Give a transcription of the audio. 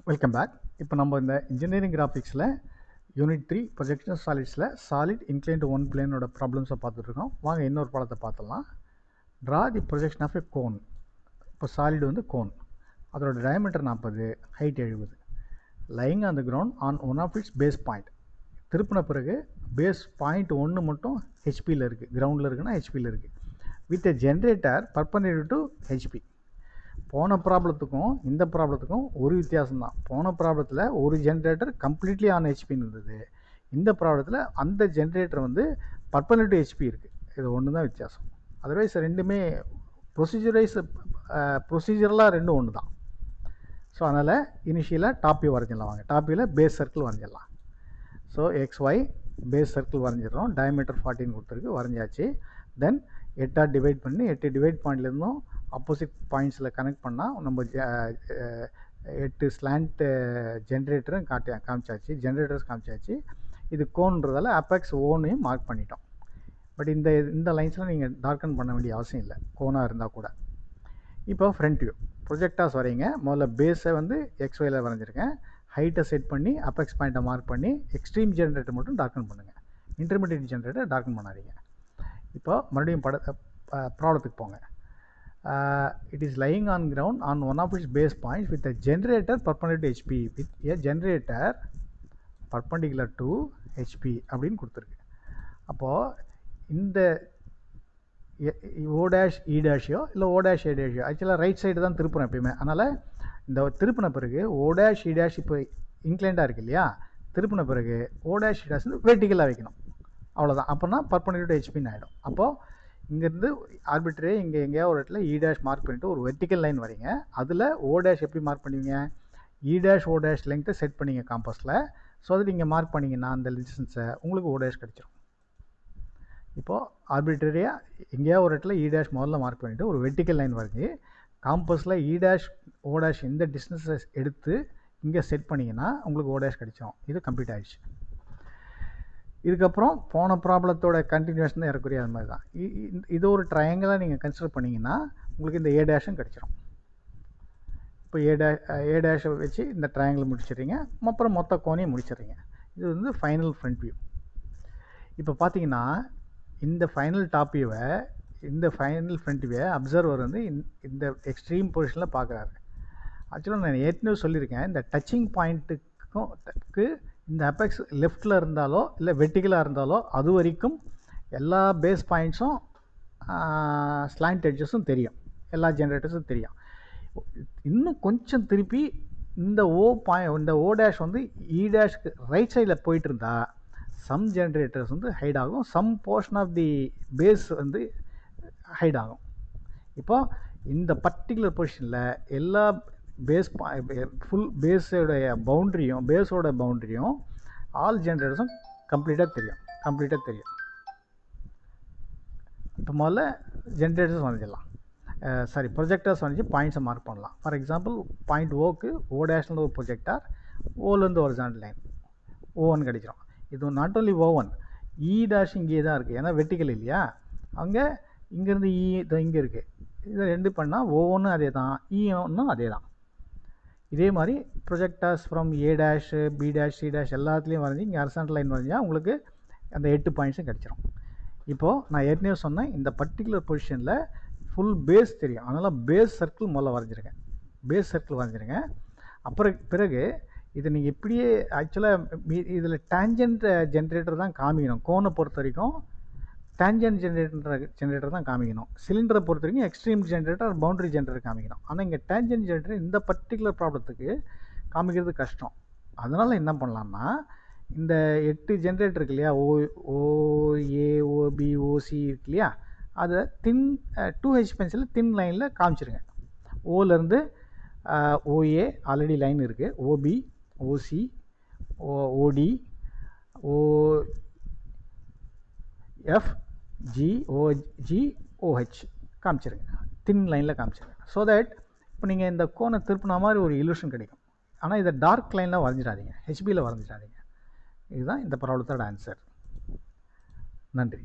Welcome back. இப்போ நம்ம இந்த இன்ஜினியரிங் கிராஃபிக்ஸில் யூனிட் 3 ப்ரொஜெக்ஷன் சாலிட்ஸில் சாலிட் இன்க்ளைன் டு ஒன் பிளேனோட ப்ராப்ளம்ஸை பார்த்துட்ருக்கோம். வாங்க இன்னொரு பாடத்தை பார்த்துடலாம். Draw the projection of a cone. இப்போ சாலிட் வந்து கோன், அதோட diameter 40, height 70, lying on the ground on one of its base point. திருப்பின பிறகு பேஸ் பாயிண்ட் 1 மட்டும் ஹெச்பியில் இருக்குது, கிரவுண்டில் இருக்குன்னா ஹெச்பியில் இருக்குது, with a generator perpendicular to HP. போன ப்ராப்ளத்துக்கும் இந்த ப்ராப்ளத்துக்கும் ஒரு வித்தியாசம் தான். போன ப்ராப்ளத்தில் ஒரு ஜென்ரேட்டர் கம்ப்ளீட்லி ஆன் ஹெச்பின்னு இருந்தது. இந்த ப்ராப்ளத்தில் அந்த ஜென்ரேட்டர் வந்து பர்பெண்டிகுலர் டு ஹெச்பி இருக்குது. இது ஒன்று தான் வித்தியாசம். அதர்வைஸ் ரெண்டுமே ப்ரொசீஜரலாக ரெண்டும் ஒன்று தான். ஸோ அதனால் இனிஷியலாக டாப் வியூ வரைஞ்சிடலாம். வாங்க டாப் வியூவில் பேஸ் சர்க்கிள் வரைஞ்சிடலாம். ஸோ XY பேஸ் சர்க்கிள் வரைஞ்சிடறோம். டயமீட்டர் 14 கொடுத்துருக்கு, வரைஞ்சாச்சு. தென் 8 டிவைட் பண்ணி 8 டிவைட் பாயிண்ட்லேருந்தும் ஆப்போசிட் பாயிண்ட்ஸில் கனெக்ட் பண்ணால் நம்ம 8 ஸ்லாண்ட் ஜென்ரேட்டரும் காமிச்சாச்சு, ஜென்ரேட்டர்ஸ் காமிச்சாச்சு. இது கோன்றதால அபெக்ஸ் ஓனையும் மார்க் பண்ணிட்டோம். பட் இந்த லைன்ஸில் நீங்கள் டார்க்கன் பண்ண வேண்டிய அவசியம் இல்லை, கோனாக இருந்தால் கூட. இப்போ ஃப்ரண்ட் வியூ ப்ரொஜெக்டாஸ் வரைங்க. முதல்ல பேஸை வந்து XYயில் வரைஞ்சிருக்கேன். ஹைட்டை செட் பண்ணி அபெக்ஸ் பாயிண்ட்டை மார்க் பண்ணி எக்ஸ்ட்ரீம் ஜென்ரேட்டர் மட்டும் டார்க்கன் பண்ணுங்கள், இன்டர்மீடியட் ஜென்ரேட்டர் டார்க்கன் பண்ணாதீங்க. இப்போ மறுபடியும் ப்ராப்ளத்துக்கு போங்க. It is lying on ground on one of its base points with a generator perpendicular to HP, with a generator perpendicular to HP அப்படின்னு கொடுத்துருக்கு. அப்போது இந்த O dash E dash-யோ இல்லை O dash A dash-யோ ஆக்சுவலாக ரைட் சைடு தான் திருப்புறோம் எப்பயுமே. அதனால் இந்த திருப்பின பிறகு O dash E dash இப்போ இன்க்ளைண்டாக இருக்குது இல்லையா, திருப்பின பிறகு O dash E dash வந்து வெர்டிக்கலாக வைக்கணும், அவ்வளோதான். அப்போனா பர்பெண்டிகுலர் டு ஹெச்பின்னு ஆகிடும். அப்போது இங்கேருந்து ஆர்பிட்ரே இங்கே எங்கேயாவது ஒரு இடத்துல E dash மார்க் பண்ணிவிட்டு ஒரு வெர்டிக்கல் லைன் வரீங்க. அதில் O dash எப்படி மார்க் பண்ணுவீங்க, E dash O dash லெங்க்த்தை செட் பண்ணிங்க காம்பஸில். ஸோ அது நீங்கள் மார்க் பண்ணிங்கன்னா அந்த டிஸ்டன்ஸை உங்களுக்கு O dash கிடச்சிரும். இப்போது ஆர்பிட்ரேரியாக எங்கேயாவது ஒரு இடத்துல E dash முதல்ல மார்க் பண்ணிவிட்டு ஒரு வெர்டிக்கல் லைன் வரைஞ்சி காம்பஸில் E dash O dash இந்த டிஸ்டன்ஸை எடுத்து இங்கே செட் பண்ணிங்கன்னா உங்களுக்கு O dash கிடச்சிரும். இது கம்ப்ளீட் ஆகிடுச்சு. இதுக்கப்புறம் போன ப்ராப்ளத்தோட கண்டினியூஷன் தான் ஏறக்குறைய அது மாதிரி தான். இது ஒரு ட்ரையாங்கிளாக நீங்கள் கன்சிடர் பண்ணிங்கன்னா உங்களுக்கு இந்த A டேஷும் கிடச்சிரும். இப்போ A டேஷை வச்சு இந்த ட்ரையாங்கிள் முடிச்சிடுறீங்க, அப்புறம் மொத்த கோனையும் முடிச்சிடுறீங்க. இது வந்து ஃபைனல் ஃப்ரண்ட் வியூ. இப்போ பார்த்தீங்கன்னா இந்த ஃபைனல் டாப் வியூவை, இந்த ஃபைனல் ஃப்ரண்ட் வியூவை அப்சர்வர் வந்து இந்த எக்ஸ்ட்ரீம் பொசிஷனில் பார்க்குறாரு. ஆக்சுவலாக நான் ஏற்கனவே சொல்லியிருக்கேன், இந்த டச்சிங் பாயிண்ட்டுக்கு இந்த அபெக்ஸ் லெஃப்டில் இருந்தாலோ இல்லை வெர்டிக்கலாக இருந்தாலோ அது வரைக்கும் எல்லா பேஸ் பாயிண்ட்ஸும் ஸ்லாண்ட் எட்ஜஸும் தெரியும், எல்லா ஜென்ரேட்டர்ஸும் தெரியும். இன்னும் கொஞ்சம் திருப்பி இந்த O டேஷ் வந்து E டேஷ்க்கு ரைட் சைடில் போயிட்டு இருந்தால் சம் ஜென்ரேட்டர்ஸ் வந்து ஹைட் ஆகும், some portion of the base வந்து ஹைட் ஆகும். இப்போது இந்த பர்டிகுலர் பொசிஷனில் எல்லா ஃபுல் பேஸோடைய பவுண்ட்ரியும் ஆல் ஜென்ரேட்டர்ஸும் கம்ப்ளீட்டாக தெரியும். இப்போ முதல்ல ஜென்ரேட்டர்ஸ் வரைஞ்சிடலாம். ப்ரொஜெக்டர்ஸ் வரைஞ்சி பாயிண்ட்ஸை மார்க் பண்ணலாம். ஃபார் எக்ஸாம்பிள் பாயிண்ட் ஓக்கு O டேஷ்னு ஒரு ப்ரொஜெக்டார், ஓலேருந்து ஹாரிசான்டல் லைன் O1 கிடைச்சிரும். இது not only O1, E dash இங்கே தான் இருக்குது, ஏன்னா வெர்டிக்கல் இல்லையா. அங்கே இங்கேருந்து இங்கே இருக்குது. இதை ரெண்டு பண்ணால் O1 அதே தான், E1 அதே தான். இதே மாதிரி projectors from A dash B dash C dash எல்லாத்துலேயும் வரைஞ்சி இங்கே ஹாரிசான்டல் லைன் வரைஞ்சால் உங்களுக்கு அந்த 8 பாயிண்ட்ஸும் கிடச்சிரும். இப்போது நான் ஏற்கனவே சொன்னேன், இந்த பர்டிகுலர் பொசிஷனில் ஃபுல் பேஸ் தெரியும், அதனால் பேஸ் சர்க்கிள் முதல்ல வரைஞ்சிருங்க. பிறகு இதை நீங்கள் இப்படியே ஆக்சுவலாக இதில் டேஞ்சன்ட் ஜென்ரேட்டர் தான் காமிக்கணும். கோனை பொறுத்த வரைக்கும் டேஞ்சன்ட் ஜென்ரேட்டர் தான் காமிக்கணும். சிலிண்டரை பொறுத்த வரைக்கும் எக்ஸ்ட்ரீம் ஜென்ரேட்டர், பவுண்டரி ஜென்ரேட்டர் காமிக்கணும். ஆனால் இங்கே டேஞ்சன்ட் ஜென்ரேட்டர் இந்த பர்டிகுலர் ப்ராப்ளத்துக்கு காமிக்கிறது கஷ்டம். அதனால் என்ன பண்ணலான்னா, இந்த 8 ஜென்ரேட்டர் இருக்கு இல்லையா, OA OB OC இருக்கு இல்லையா, அதை 2H பென்சிலில் தின் லைனில் காமிச்சிருங்க. ஓலேருந்து OA ஆல்ரெடி லைன் இருக்குது, OB OC OD OF GOH காமிச்சிருங்க, தின் லைனில் காமிச்சிருங்க. ஸோ தட் இப்போ நீங்கள் இந்த கோனை திருப்பின மாதிரி ஒரு இல்யூஷன் கிடைக்கும். ஆனால் இதை டார்க் லைனில் வரைஞ்சிடாதீங்க, HBயில் வரைஞ்சிடாதீங்க. இதுதான் இந்த ப்ராப்ளத்தோட ஆன்சர். நன்றி.